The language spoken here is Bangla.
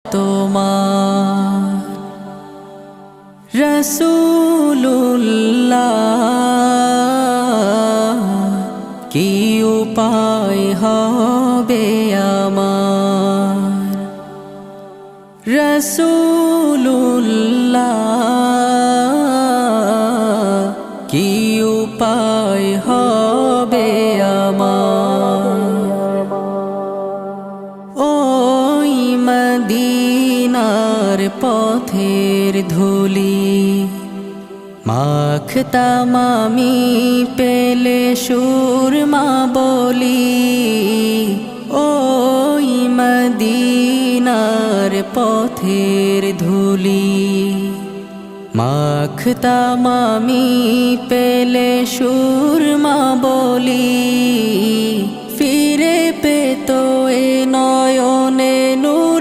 তোমার রাসূলুল্লাহ কি উপায় হবে আমার রাসূলুল্লাহ কি উপায় হবে আমার ওই মদিনার পথের ধুলি মাখতাম আমি পেলে সুরমা বলি ওই মদিনার পথের ধুলি মাখতাম আমি পেলে সুরমা বলি ফিরে পেতো এ নয়নে নূর